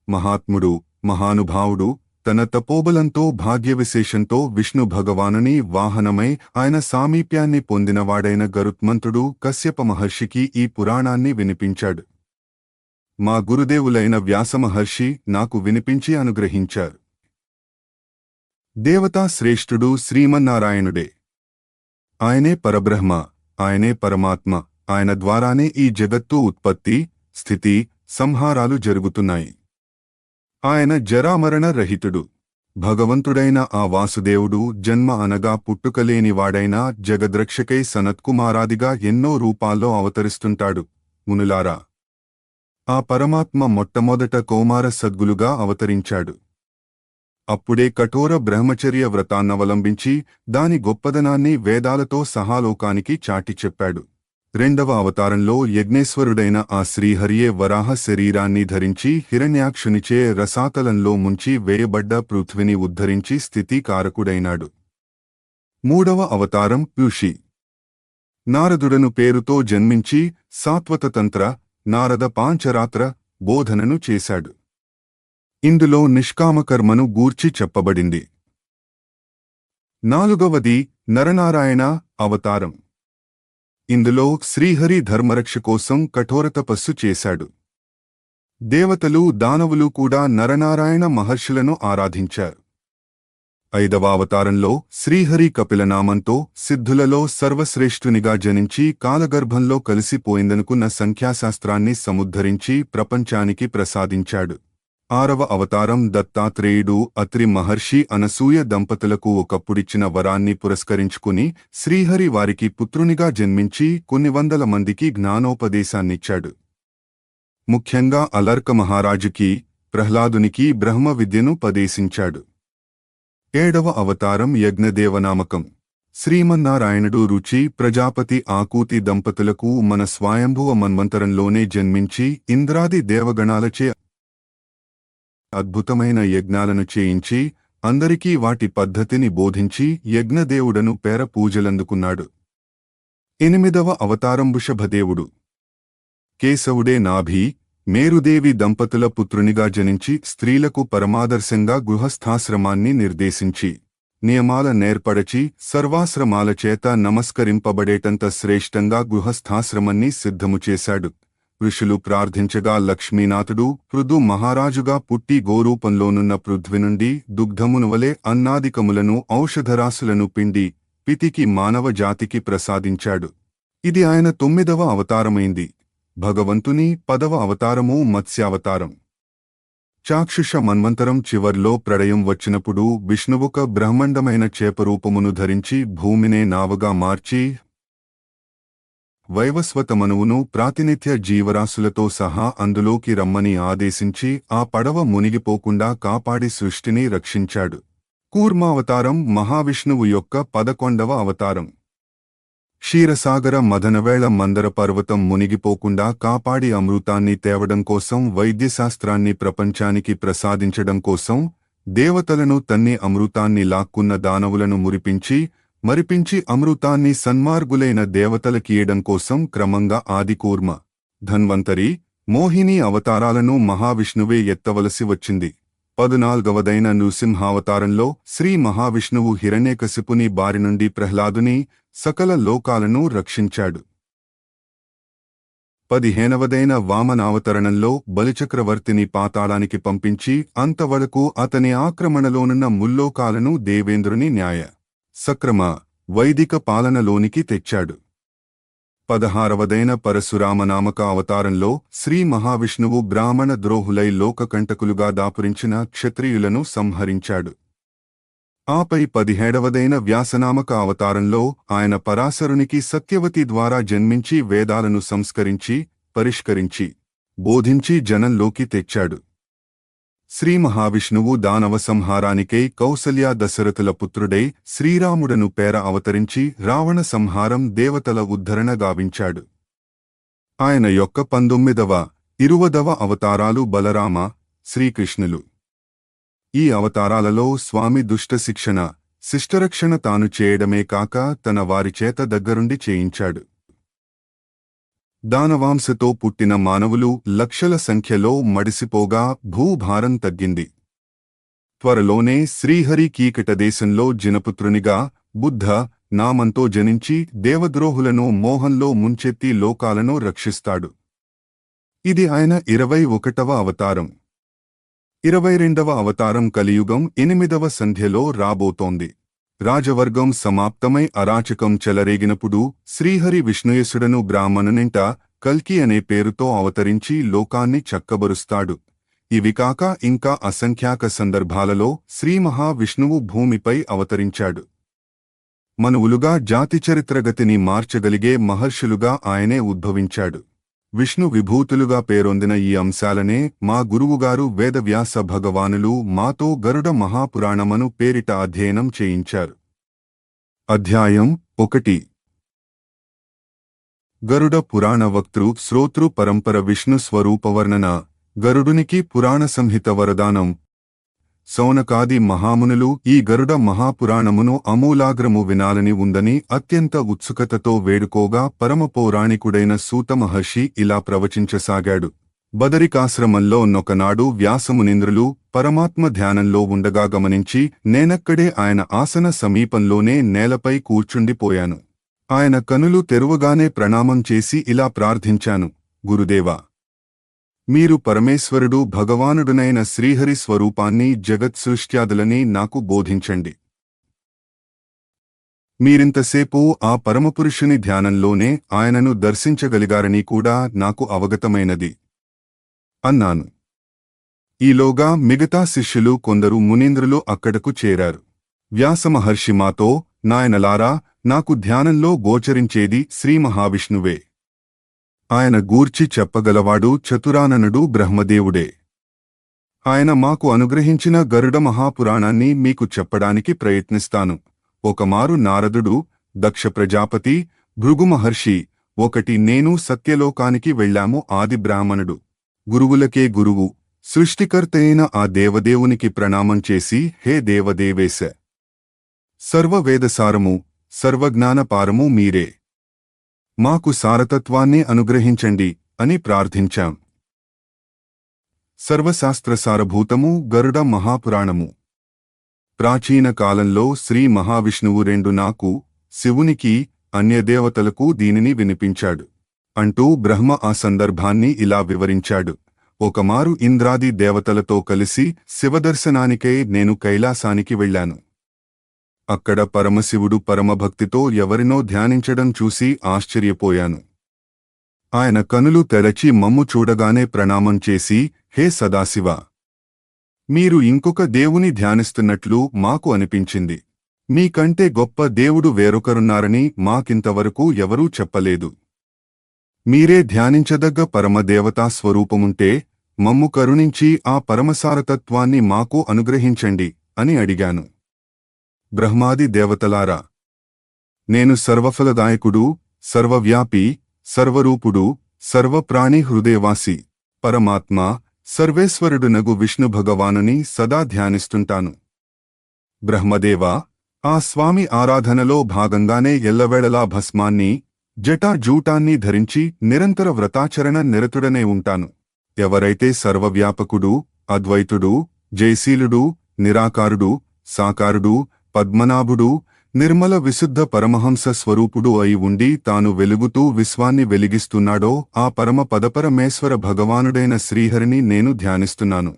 మహాత్ముడు, మహానుభావుడు, తన తపోబలంతో భాగ్యవిశేషంతో విష్ణు భగవానుని వాహనమై ఆయన సామీప్యాన్ని పొందినవాడైన గరుత్మంతుడు కశ్యప మహర్షికి ఈ పురాణాన్ని వినిపించాడు. మా గురుదేవులైన వ్యాసమహర్షి నాకు వినిపించి అనుగ్రహించారు. దేవతా శ్రేష్ఠుడు శ్రీమన్నారాయణుడే. ఆయనే పరబ్రహ్మ, ఆయనే పరమాత్మ, ఆయన ద్వారానే ఈ జగత్తు ఉత్పత్తి, స్థితి, సంహారాలు జరుగుతున్నాయి. ఆయన జరామరణ రహితుడు. భగవంతుడైన ఆ వాసుదేవుడు జన్మ అనగా పుట్టుకలేనివాడైనా జగద్రక్షకై సనత్కుమారాదిగా ఎన్నో రూపాల్లో అవతరిస్తుంటాడు. మునులారా, ఆ పరమాత్మ మొట్టమొదట కౌమార సద్గులుగా అవతరించాడు. అప్పుడే కఠోర బ్రహ్మచర్య వ్రతాన్నవలంబించి దాని గొప్పదనాన్ని వేదాలతో సహాలోకానికి చాటి చెప్పాడు. రెండవ అవతారంలో యజ్ఞేశ్వరుడైన ఆ శ్రీహరియే వరాహ శరీరాన్ని ధరించి హిరణ్యాక్షునిచే రసాతలంలో ముంచి వేయబడ్డ పృథ్విని ఉద్ధరించి స్థితికారకుడైనాడు. మూడవ అవతారం ఋషి నారదుడను పేరుతో జన్మించి సాత్వతతంత్ర, నారద పాంచరాత్ర బోధనను చేశాడు. ఇందులో నిష్కామకర్మను గూర్చి చెప్పబడింది. నాలుగవది నరనారాయణ అవతారం. ఇందులో శ్రీహరి ధర్మరక్ష కోసం కఠోర తపస్సు చేశాడు. దేవతలు, దానవులు కూడా నరనారాయణ మహర్షులను ఆరాధించారు. ఐదవ అవతారంలో శ్రీహరి కపిలనామంతో సిద్ధులలో సర్వశ్రేష్ఠునిగా జనించి కాలగర్భంలో కలిసిపోయిందనుకున్న సంఖ్యాశాస్త్రాన్ని సముద్ధరించి ప్రపంచానికి ప్రసాదించాడు. ఆరవ అవతారం దత్తాత్రేయుడు అత్రి మహర్షి అనసూయ దంపతులకు ఒకప్పుడిచ్చిన వరాన్ని పురస్కరించుకుని శ్రీహరి వారికి పుత్రునిగా జన్మించి కొన్ని వందల మందికి జ్ఞానోపదేశాన్నిచ్చాడు. ముఖ్యంగా అలర్క మహారాజుకి, ప్రహ్లాదునికి బ్రహ్మ విద్యను పదేశించాడు. ఏడవ అవతారం యజ్ఞదేవనామకం. శ్రీమన్నారాయణుడు రుచి, ప్రజాపతి ఆకూతి దంపతులకు మన స్వయంభువ మన్వంతరంలోనే జన్మించి ఇంద్రాది దేవగణాలచే అద్భుతమైన యజ్ఞాలను చేయించి అందరికీ వాటి పద్ధతిని బోధించి యజ్ఞదేవుడను పేర పూజలందుకున్నాడు. ఎనిమిదవ అవతారం వృషభదేవుడు. కేశవుడే నాభి, మేరుదేవి దంపతుల పుత్రునిగా జనించి స్త్రీలకు పరమాదర్శంగా గృహస్థాశ్రమాన్ని నిర్దేశించి నియమాల నేర్పడచి సర్వాశ్రమాల చేత నమస్కరింపబడేటంత శ్రేష్టంగా గృహస్థాశ్రమాన్ని సిద్ధము చేశాడు. ఋషులు ప్రార్థించగా లక్ష్మీనాథుడు పృథు మహారాజుగా పుట్టి గోరూపంలోనున్న పృథ్వి నుండి దుగ్ధమునువలే అన్నాదికములను ఔషధరాశులను పిండి పితికి మానవ జాతికి ప్రసాదించాడు. ఇది ఆయన 9వ అవతారమైంది. భగవంతుని 10వ అవతారము మత్స్యావతారం. చాక్షుష మన్వంతరం చివర్లో ప్రళయం వచ్చినప్పుడు విష్ణువుక బ్రహ్మాండమైన చేపరూపమును ధరించి భూమినే నావగా మార్చి వైవస్వతమనువును ప్రాతినిధ్య జీవరాశులతో సహా అందులోకి రమ్మని ఆదేశించి ఆ పడవ మునిగిపోకుండా కాపాడి సృష్టిని రక్షించాడు. కూర్మావతారం మహావిష్ణువు యొక్క 11వ అవతారం. క్షీరసాగర మదనవేళ మందర పర్వతం మునిగిపోకుండా కాపాడి అమృతాన్ని తేవడం కోసం, వైద్యశాస్త్రాన్ని ప్రపంచానికి ప్రసాదించడం కోసం, దేవతలను తన్ని అమృతాన్ని లాక్కున్న దానవులను మరిపించి అమృతాన్ని సన్మార్గులైన దేవతలకీయడం కోసం క్రమంగా ఆదికూర్మ, ధన్వంతరి, మోహిని అవతారాలను మహావిష్ణువే ఎత్తవలసి వచ్చింది. 14వదైన నృసింహావతారంలో శ్రీ మహావిష్ణువు హిరణ్యకశిపుని బారి నుండి ప్రహ్లాదుని, సకల లోకాలను రక్షించాడు. 15వదైన వామనావతరణంలో బలిచక్రవర్తిని పాతాళానికి పంపించి అంతవరకు అతని ఆక్రమణలోనున్న ముల్లోకాలను దేవేంద్రుని న్యాయ సక్రమ వైదిక పాలనలోనికి తెచ్చాడు. 16వదైన పరశురామనామక అవతారంలో శ్రీ మహావిష్ణువు బ్రాహ్మణ ద్రోహులై లోకకంటకులుగా దాపురించిన క్షత్రియులను సంహరించాడు. ఆపై 17వదైన వ్యాసనామక అవతారంలో ఆయన పరాశరునికి సత్యవతి ద్వారా జన్మించి వేదాలను సంస్కరించి, పరిష్కరించి, బోధించి జనంలోకి తెచ్చాడు. శ్రీ మహావిష్ణువు దానవ సంహారానికై కౌసల్యా దశరథుల పుత్రుడై శ్రీరాముడను పేర అవతరించి రావణ సంహారం, దేవతల ఉద్ధరణ గావించాడు. ఆయన యొక్క 19వ, 20వ అవతారాలు బలరామ, శ్రీకృష్ణులు. ఈ అవతారాలలో స్వామి దుష్ట శిక్షణ, శిష్టరక్షణ తాను చేయడమే కాక తన వారిచేత దగ్గరుండి చేయించాడు. దానవాంశతో పుట్టిన మానవులు లక్షల సంఖ్యలో మడిసిపోగా భూభారం తగ్గింది. త్వరలోనే శ్రీహరి కీకటదేశంలో జినపుత్రునిగా బుద్ధ నామంతో జనించి దేవద్రోహులను మోహంలో ముంచెత్తి లోకాలను రక్షిస్తాడు. ఇది ఆయన 21వ అవతారం. 22వ అవతారం కలియుగం 8వ సంధ్యలో రాబోతోంది. రాజవర్గం సమాప్తమై అరాచకం చెలరేగినప్పుడు శ్రీహరి విష్ణుయసుడను బ్రాహ్మణునింట కల్కి అనే పేరుతో అవతరించి లోకాన్ని చక్కబరుస్తాడు. ఇవి కాక ఇంకా అసంఖ్యాక సందర్భాలలో శ్రీ మహావిష్ణువు భూమిపై అవతరించాడు. మనువులుగా జాతి చరిత్రగతిని మార్చగలిగే మహర్షులుగా ఆయనే ఉద్భవించాడు. విష్ణు విభూతులుగా పేరొందిన ఈ అంశాలనే మా గురువుగారు వేదవ్యాస భగవానులు మాతో గరుడ మహాపురాణమను పేరిట అధ్యయనం చేయించారు. అధ్యాయం 1. గరుడ పురాణ వక్తృ శ్రోతృ పరంపర విష్ణు స్వరూపవర్ణన. గరుడునికి పురాణ సంహిత వరదానం. సౌనకాది మహామునులు ఈ గరుడ మహాపురాణమును అమూలాగ్రము వినాలని ఉందని అత్యంత ఉత్సుకతతో వేడుకోగా పరమ పౌరాణికుడైన సూత మహర్షి ఇలా ప్రవచించసాగాడు. బదరికాశ్రమంలో నొకనాడు వ్యాసమునింద్రులు పరమాత్మ ధ్యానంలో ఉండగా గమనించి నేనక్కడే ఆయన ఆసన సమీపంలోనే నేలపై కూర్చుండిపోయాను. ఆయన కనులు తెరువగానే ప్రణామం చేసి ఇలా ప్రార్థించాను: గురుదేవా, మీరు పరమేశ్వరుడు భగవానుడునైన శ్రీహరి స్వరూపాన్ని జగత్సృష్ట్యాదులని నాకు బోధించండి. మీరింతసేపు ఆ పరమపురుషుని ధ్యానంలోనే ఆయనను దర్శించగలిగారని కూడా నాకు అవగతమైనది అన్నాను. ఈలోగా మిగతా శిష్యులు కొందరు మునీంద్రులు అక్కడకు చేరారు. వ్యాసమహర్షి మాతో, నాయనలారా, నాకు ధ్యానంలో గోచరించేది శ్రీ మహావిష్ణువే. ఆయన గూర్చి చెప్పగలవాడు చతురాననుడు బ్రహ్మదేవుడే. ఆయన మాకు అనుగ్రహించిన గరుడ మహాపురాణాన్ని మీకు చెప్పడానికి ప్రయత్నిస్తాను. ఒకమారు నారదుడు, దక్ష ప్రజాపతి, భృగు మహర్షి, ఒకటి నేను సత్యలోకానికి వెళ్ళాము. ఆది బ్రాహ్మణుడు, గురువులకే గురువు, సృష్టికర్తయైన ఆ దేవదేవునికి ప్రణామం చేసి, హే దేవదేవేశ, సర్వవేదసారము సర్వజ్ఞానపారము మీరే, మాకు సారతత్వాన్ని అనుగ్రహించండి అని ప్రార్థించాం. సర్వశాస్త్రసారభూతము గరుడ మహాపురాణము. ప్రాచీన కాలంలో శ్రీ మహావిష్ణువు రెండు నాకు, శివునికి, అన్యదేవతలకు దీనిని వినిపించాడు అంటూ బ్రహ్మ ఆ సందర్భాన్ని ఇలా వివరించాడు. ఒకమారు ఇంద్రాది దేవతలతో కలిసి శివదర్శనానికై నేను కైలాసానికి వెళ్ళాను. అక్కడ పరమశివుడు పరమభక్తితో ఎవరినో ధ్యానించడం చూసి ఆశ్చర్యపోయాను. ఆయన కనులు తెరచి మమ్ము చూడగానే ప్రణామం చేసి, హే సదాశివ, మీరు ఇంకొక దేవుని ధ్యానిస్తున్నట్లు మాకు అనిపించింది. మీకంటే గొప్ప దేవుడు వేరొకరున్నారని మాకింతవరకు ఎవరూ చెప్పలేదు. మీరే ధ్యానించదగ్గ పరమదేవతా స్వరూపముంటే మమ్ము కరుణించి ఆ పరమసారతత్వాన్ని మాకు అనుగ్రహించండి అని అడిగాను. బ్రహ్మాది దేవతలారా, నేను సర్వఫలదాయకుడు, సర్వవ్యాపి, సర్వరూపుడు, సర్వప్రాణి హృదయవాసి, పరమాత్మ, సర్వేశ్వరుడునగు విష్ణు భగవానుని సదా ధ్యానిస్తుంటాను. బ్రహ్మదేవా, ఆ స్వామి ఆరాధనలో భాగంగానే ఎల్లవేళలా భస్మాన్ని, జటాజూటాన్ని ధరించి నిరంతర వ్రతాచరణ నిరతుడనే ఉంటాను. ఎవరైతే సర్వవ్యాపకుడు, అద్వైతుడు, జయశీలుడు, నిరాకారుడు, సాకారుడు, పద్మనాభుడు, నిర్మల విశుద్ధ పరమహంస స్వరూపుడు అయి ఉండి తాను వెలుగుతూ విశ్వాన్ని వెలిగిస్తున్నాడో ఆ పరమ పదపరమేశ్వర భగవానుడైన శ్రీహరిని నేను ధ్యానిస్తున్నాను.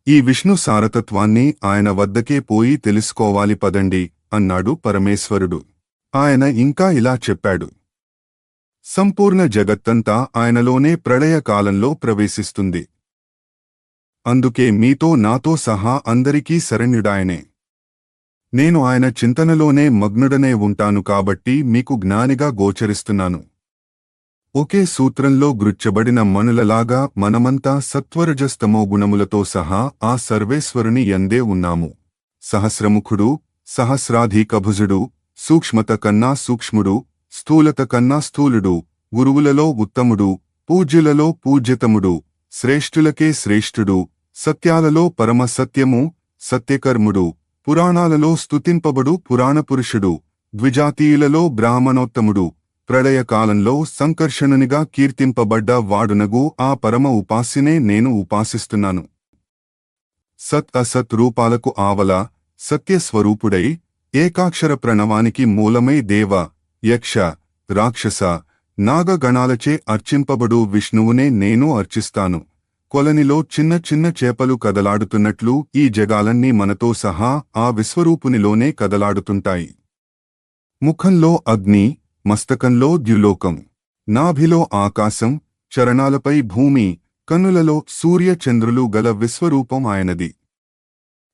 ఈ విష్ణు సారతత్వాన్ని ఆయన వద్దకే పోయి తెలుసుకోవాలి పదండి అన్నాడు పరమేశ్వరుడు. ఆయన ఇంకా ఇలా చెప్పాడు: సంపూర్ణ జగత్తంతా ఆయనలోనే ప్రళయకాలంలో ప్రవేశిస్తుంది. అందుకే మీతో నాతో సహా అందరికీ శరణ్యుడాయనే. నేను ఆయన చింతనలోనే మగ్నుడనే ఉంటాను కాబట్టి మీకు జ్ఞానిగా గోచరిస్తున్నాను. ఒకే సూత్రంలో గృచ్చబడిన మనులలాగా మనమంతా సత్వరజస్తమో గుణములతో సహా ఆ సర్వేశ్వరుని యందే ఉన్నాము. సహస్రముఖుడు, సహస్రాధికభుజుడు, సూక్ష్మత కన్నా సూక్ష్ముడు, స్థూలత కన్నా స్థూలుడు, గురువులలో ఉత్తముడు, పూజ్యులలో పూజ్యతముడు, శ్రేష్ఠులకే శ్రేష్ఠుడు, సత్యాలలో పరమ సత్యము, సత్యకర్ముడు, పురాణాలలో స్తుతింపబడు పురాణపురుషుడు, ద్విజాతీయులలో బ్రాహ్మణోత్తముడు, ప్రళయకాలంలో సంకర్షణునిగా కీర్తింపబడ్డ వాడునగు ఆ పరమ ఉపాస్యనే నేను ఉపాసిస్తున్నాను. సత్ అసత్ రూపాలకు ఆవల సత్యస్వరూపుడై ఏకాక్షర ప్రణవానికి మూలమై దేవ, యక్ష, రాక్షస, నాగగణాలచే అర్చింపబడు విష్ణువునే నేను అర్చిస్తాను. కొలనిలో చిన్న చిన్న చేపలు కదలాడుతున్నట్లు ఈ జగాలన్నీ మనతో సహా ఆ విశ్వరూపునిలోనే కదలాడుతుంటాయి. ముఖంలో అగ్ని, మస్తకంలో ద్యులోకం, నాభిలో ఆకాశం, చరణాలపై భూమి, కన్నులలో సూర్య చంద్రులు గల విశ్వరూపం ఆయనది.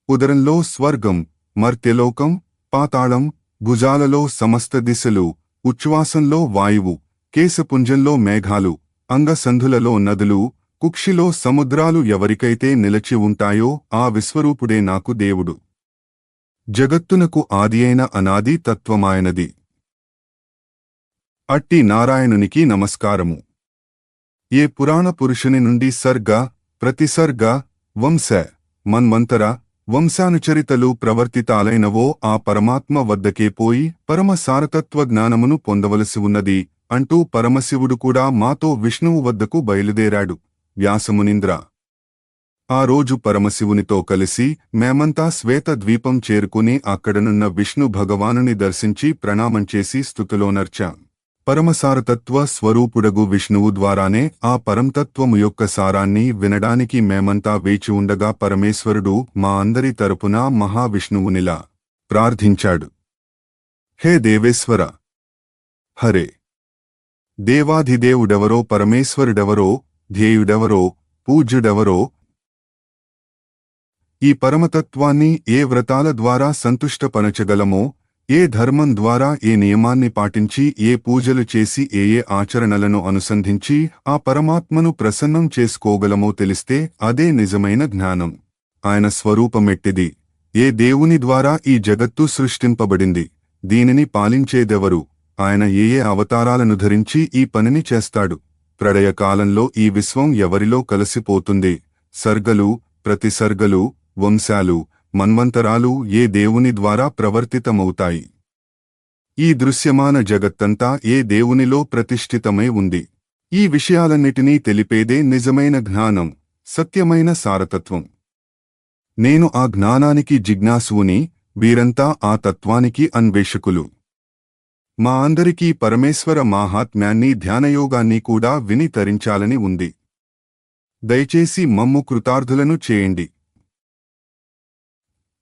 ఉదరంలో స్వర్గం, మర్త్యలోకం, పాతాళం, భుజాలలో సమస్త దిశలు, ఉచ్ఛ్వాసంలో వాయువు, కేశపుంజంలో మేఘాలు, అంగసంధులలో నదులు, కుక్షిలో సముద్రాలు ఎవరికైతే నిలచి ఉంటాయో ఆ విశ్వరూపుడే నాకు దేవుడు. జగత్తునకు ఆదియైన అనాది తత్వమాయనది. అట్టి నారాయణునికి నమస్కారము. ఏ పురాణ పురుషుని నుండి సర్గ, ప్రతిసర్గ, వంశ, మన్వంతర, వంశానుచరితలు ప్రవర్తితాలైనవో ఆ పరమాత్మ వద్దకే పోయి పరమ సారతత్వ జ్ఞానమును పొందవలసి ఉన్నది అంటూ పరమశివుడు కూడా మాతో విష్ణువు వద్దకు బయలుదేరాడు. వ్యాసమునింద్ర. ఆ రోజు పరమశివునితో కలిసి మేమంతా శ్వేత ద్వీపం చేరుకుని అక్కడనున్న విష్ణు భగవానుని దర్శించి ప్రణామం చేసి స్తుతిలోనర్చాం. పరమసారతత్వ స్వరూపుడగు విష్ణువు ద్వారానే ఆ పరంతత్వము యొక్క సారాన్ని వినడానికి మేమంతా వేచి ఉండగా పరమేశ్వరుడు మా అందరి తరపున మహావిష్ణువునిలా ప్రార్థించాడు. హే దేవేశ్వర! హరే! దేవాధిదేవుడెవరో, పరమేశ్వరుడెవరో, ధ్యేయుడెవరో, పూజ్యుడెవరో? ఈ పరమతత్వాన్ని ఏ వ్రతాల ద్వారా సంతుష్టపరచగలమో, ఏ ధర్మం ద్వారా ఏ నియమాన్ని పాటించి ఏ పూజలు చేసి ఏ ఆచరణలను అనుసంధించి ఆ పరమాత్మను ప్రసన్నం చేసుకోగలమో తెలిస్తే అదే నిజమైన జ్ఞానం. ఆయన స్వరూపమెట్టిది? ఏ దేవుని ద్వారా ఈ జగత్తు సృష్టింపబడింది? దీనిని పాలించేదెవరు? ఆయన ఏ అవతారాలను ధరించి ఈ పనిని చేస్తాడు? ప్రళయకాలంలో ఈ విశ్వం ఎవరిలో కలిసిపోతుంది? సర్గలు, ప్రతిసర్గలు, వంశాలు, మన్వంతరాలు ఏ దేవుని ద్వారా ప్రవర్తితమవుతాయి? ఈ దృశ్యమాన జగత్తంతా ఏ దేవునిలో ప్రతిష్ఠితమై ఉంది? ఈ విషయాలన్నిటినీ తెలిపేదే నిజమైన జ్ఞానం, సత్యమైన సారతత్వం. నేను ఆ జ్ఞానానికి జిజ్ఞాసువుని, వీరంతా ఆ తత్వానికి అన్వేషకులు. మా అందరికీ పరమేశ్వర మాహాత్మ్యాన్ని, ధ్యానయోగాన్ని కూడా విని తరించాలని ఉంది. దయచేసి మమ్ము కృతార్థులను చేయండి.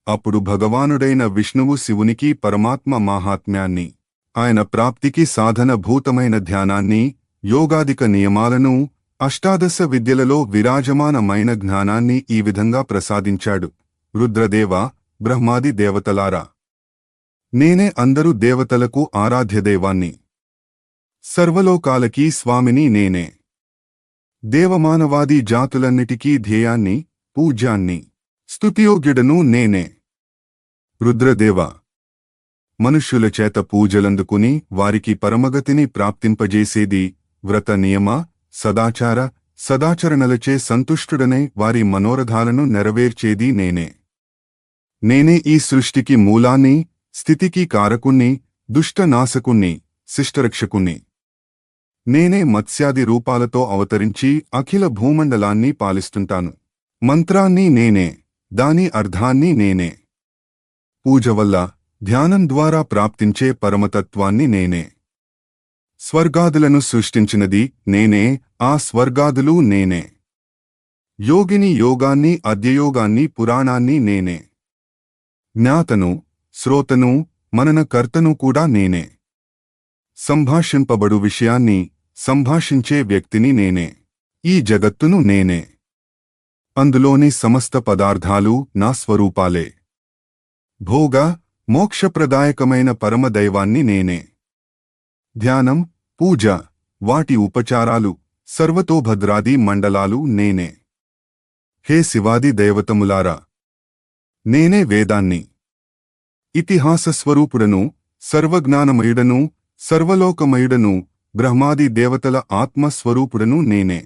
అప్పుడు భగవానుడైన విష్ణువు శివునికి పరమాత్మ మాహాత్మ్యాన్ని, ఆయన ప్రాప్తికి సాధన భూతమైన ధ్యానాన్ని, యోగాదిక నియమాలను, అష్టాదశ విద్యలలో విరాజమానమైన జ్ఞానాన్ని ఈ విధంగా ప్రసాదించాడు. రుద్రదేవ, బ్రహ్మాది దేవతలారా! నేనే అందరు దేవతలకు ఆరాధ్యదేవాన్ని. సర్వలోకాలకీ స్వామిని నేనే. దేవమానవాది జాతులన్నిటికీ ధ్యేయాన్ని, పూజ్యాన్ని, స్తుతియోగ్యుడను నేనే. రుద్రదేవ! మనుష్యుల చేత పూజలందుకుని వారికి పరమగతిని ప్రాప్తింపజేసేది, వ్రత నియమ, సదాచార, సదాచరణలచే సంతుష్టుడనై వారి మనోరథాలను నెరవేర్చేది నేనే. నేనే ఈ సృష్టికి మూలాన్ని, స్థితికి కారకుణ్ణి, దుష్టనాశకుణ్ణి, శిష్టరక్షకుణ్ణి. నేనే మత్స్యాది రూపాలతో అవతరించి అఖిల భూమండలాన్ని పాలిస్తుంటాను. మంత్రాన్ని నేనే, దాని అర్థాన్ని నేనే. పూజ వల్ల, ధ్యానం ద్వారా ప్రాప్తించే పరమతత్వాన్ని నేనే. స్వర్గాదులను సృష్టించినది నేనే, ఆ స్వర్గాదులు నేనే. యోగిని యోగాన్ని, అద్యయోగాన్ని, పురాణాన్ని నేనే. జ్ఞాతను, శ్రోతను, మననకర్తను కూడా నేనే. సంభాషింపబడు విషయాన్ని, సంభాషించే వ్యక్తిని నేనే. ఈ జగత్తును నేనే. అందులోని సమస్త పదార్థాలు నా స్వరూపాలే. భోగ, మోక్షప్రదాయకమైన పరమదైవాన్ని నేనే. ధ్యానం, పూజ, వాటి ఉపచారాలు, సర్వతోభద్రాది మండలాలు నేనే. హే శివాది దైవతములారా! నేనే వేదాన్ని. ఇతిహాస స్వరూపుడను, సర్వజ్ఞానమయుడను, సర్వలోకమయుడను, బ్రహ్మాది దేవతల ఆత్మస్వరూపుడను నేనే.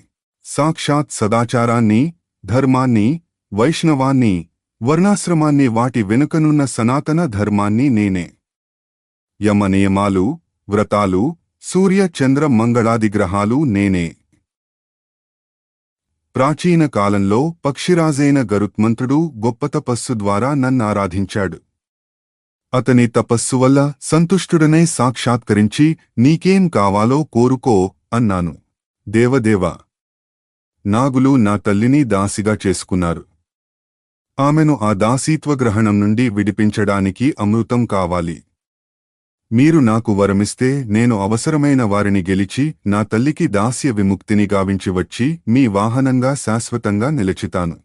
సాక్షాత్ సదాచారాన్ని, ధర్మాన్ని, వైష్ణవాన్ని, వర్ణాశ్రమాన్ని వాటి వెనుకనున్న సనాతన ధర్మాన్ని నేనే. యమనియమాలు, వ్రతాలు, సూర్య చంద్ర మంగళాది గ్రహాలు నేనే. ప్రాచీన కాలంలో పక్షిరాజైన గరుత్మంతుడు గొప్ప తపస్సు ద్వారా నన్నారాధించాడు. అతని తపస్సు వల్ల సంతుష్టుడనై సాక్షాత్కరించి నీకేం కావాలో కోరుకో అన్నాను. దేవదేవ, నాగులు నా తల్లిని దాసిగా చేసుకున్నారు. ఆమెను ఆ దాసీత్వగ్రహణం నుండి విడిపించడానికి అమృతం కావాలి. మీరు నాకు వరమిస్తే నేను అవసరమైన వారిని గెలిచి నా తల్లికి దాస్య విముక్తిని గావించి వచ్చి మీ వాహనంగా శాశ్వతంగా నిలిచితాను.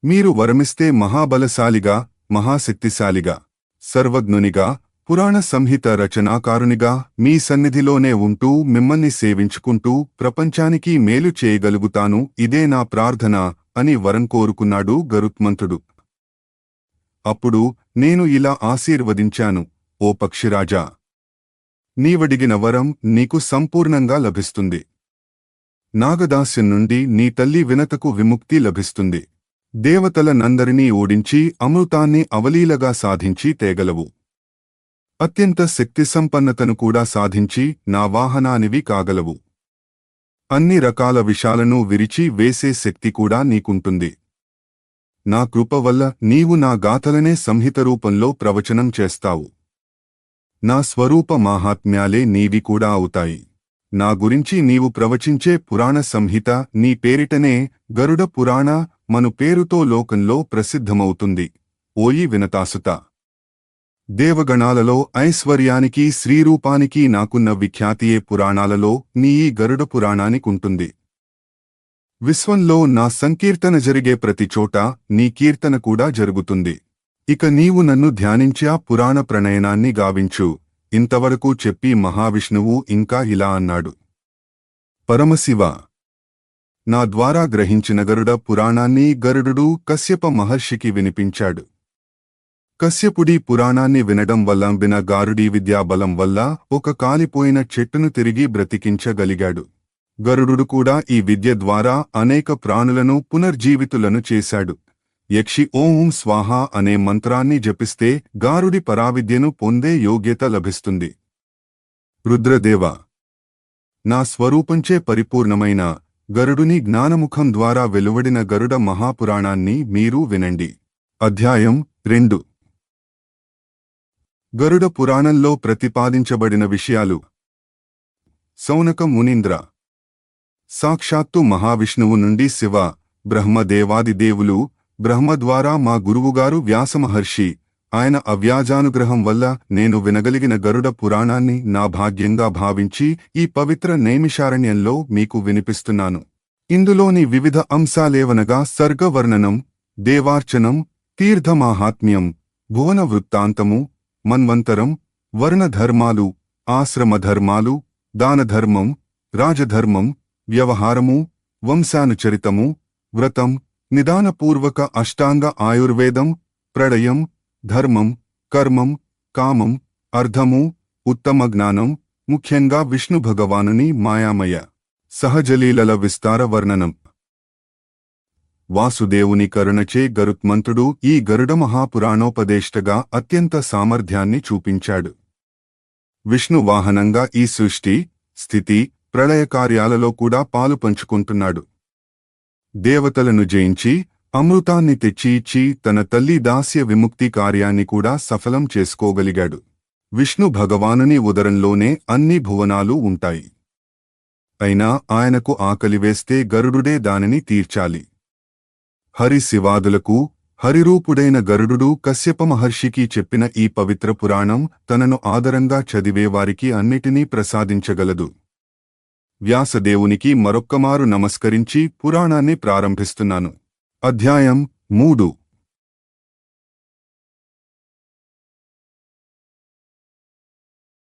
మీరు వరమిస్తే మహాబలశాలిగా, మహాశక్తిశాలిగా, సర్వజ్ఞునిగా, పురాణ సంహిత రచనాకారునిగా మీ సన్నిధిలోనే ఉంటూ మిమ్మల్ని సేవించుకుంటూ ప్రపంచానికి మేలు చేయగలుగుతాను. ఇదే నా ప్రార్థన అని వరం కోరుకున్నాడు గరుత్మంతుడు. అప్పుడు నేను ఇలా ఆశీర్వదించాను. ఓ పక్షిరాజా, నీవడిగిన వరం నీకు సంపూర్ణంగా లభిస్తుంది. నాగదాస్యం నుండి నీ తల్లి వినతకు విముక్తి లభిస్తుంది. దేవతలనందరినీ ఓడించి అమృతాన్ని అవలీలగా సాధించి తేగలవు. అత్యంత శక్తి సంపన్నతను కూడా సాధించి నా వాహనానివి కాగలవు. అన్ని రకాల విషాలను విరిచి వేసే శక్తి కూడా నీకుంటుంది. నా కృప వల్ల నీవు నా గాథలనే సంహిత రూపంలో ప్రవచనం చేస్తావు. నా స్వరూప మాహాత్మ్యాలే నీవి కూడా అవుతాయి. నా గురించి నీవు ప్రవచించే పురాణ సంహిత నీ పేరిటనే గరుడ పురాణ మను పేరుతో లోకంలో ప్రసిద్ధమవుతుంది. ఓయి వినతాసుత, దేవగణాలలో ఐశ్వర్యానికి, శ్రీరూపానికి నాకున్న విఖ్యాతియే పురాణాలలో నీ ఈ గరుడ పురాణానికుంటుంది. విశ్వంలో నా సంకీర్తన జరిగే ప్రతి చోట నీ కీర్తన కూడా జరుగుతుంది. ఇక నీవు నన్ను ధ్యానించి ఆ పురాణ ప్రణయనాన్ని గావించు. ఇంతవరకు చెప్పి మహావిష్ణువు ఇంకా ఇలా అన్నాడు. పరమశివ, నా ద్వారా గ్రహించిన గరుడ పురాణాన్ని గరుడు కశ్యప మహర్షికి వినిపించాడు. కశ్యపుడి పురాణాన్ని వినడం వల్ల విన గారుడి విద్యాబలం వల్ల ఒక కాలిపోయిన చెట్టును తిరిగి బ్రతికించగలిగాడు. గరుడు కూడా ఈ విద్య ద్వారా అనేక ప్రాణులను పునర్జీవితులను చేశాడు. యక్షి ఓం స్వాహ అనే మంత్రాన్ని జపిస్తే గారుడి పరావిద్యను పొందే యోగ్యత లభిస్తుంది. రుద్రదేవ, నా స్వరూపంచే పరిపూర్ణమైన గరుడుని జ్ఞానముఖం ద్వారా వెలువడిన గరుడ మహాపురాణాన్ని మీరు వినండి. అధ్యాయం 2. గరుడ పురాణంలో ప్రతిపాదించబడిన విషయాలు. సౌనక మునీంద్ర, సాక్షాత్తు మహావిష్ణువు నుండి శివ, బ్రహ్మదేవాది దేవులు, బ్రహ్మ ద్వారా మా గురువుగారు వ్యాసమహర్షి, ఆయన అవ్యాజానుగ్రహం వల్ల నేను వినగలిగిన గరుడ పురాణాన్ని నా భాగ్యంగా భావించి ఈ పవిత్ర నైమిషారణ్యంలో మీకు వినిపిస్తున్నాను. ఇందులోని వివిధ అంశాలేవనగా సర్గవర్ణనం, దేవార్చనం, తీర్థమాహాత్మ్యం, భువన వృత్తాంతము, మన్వంతరం, వర్ణధర్మాలు, ఆశ్రమధర్మాలు, దానధర్మం, రాజధర్మం, వ్యవహారము, వంశానుచరితము, వ్రతం, నిదానపూర్వక అష్టాంగ ఆయుర్వేదం, ప్రళయం, ధర్మం, కర్మం, కామం, అర్థము, ఉత్తమ జ్ఞానం, ముఖ్యంగా విష్ణు భగవానుని మాయామయ సహజలీలల విస్తార వర్ణనం. వాసుదేవుని కరుణచే గరుత్మంతుడు ఈ గరుడ మహాపురాణోపదేష్టగా అత్యంత సామర్థ్యాన్ని చూపించాడు. విష్ణు వాహనంగా ఈ సృష్టి, స్థితి, ప్రళయకార్యాలలో కూడా పాలు పంచుకుంటున్నాడు. దేవతలను జయించి అమృతాన్ని తెచ్చి ఇచ్చి తన తల్లి దాస్య విముక్తి కార్యాన్ని కూడా సఫలం చేసుకోగలిగాడు. విష్ణు భగవానుని ఉదరంలోనే అన్ని భువనాలు ఉంటాయి. అయినా ఆయనకు ఆకలివేస్తే గరుడుడే దానిని తీర్చాలి. హరి శివాదులకు హరిరూపుడైన గరుడు కశ్యప మహర్షికి చెప్పిన ఈ పవిత్ర పురాణం తనను ఆదరంగా చదివేవారికి అన్నిటినీ ప్రసాదించగలదు. వ్యాసదేవునికి మరొక్కమారు నమస్కరించి పురాణాన్ని ప్రారంభిస్తున్నాను. అధ్యాయం 3.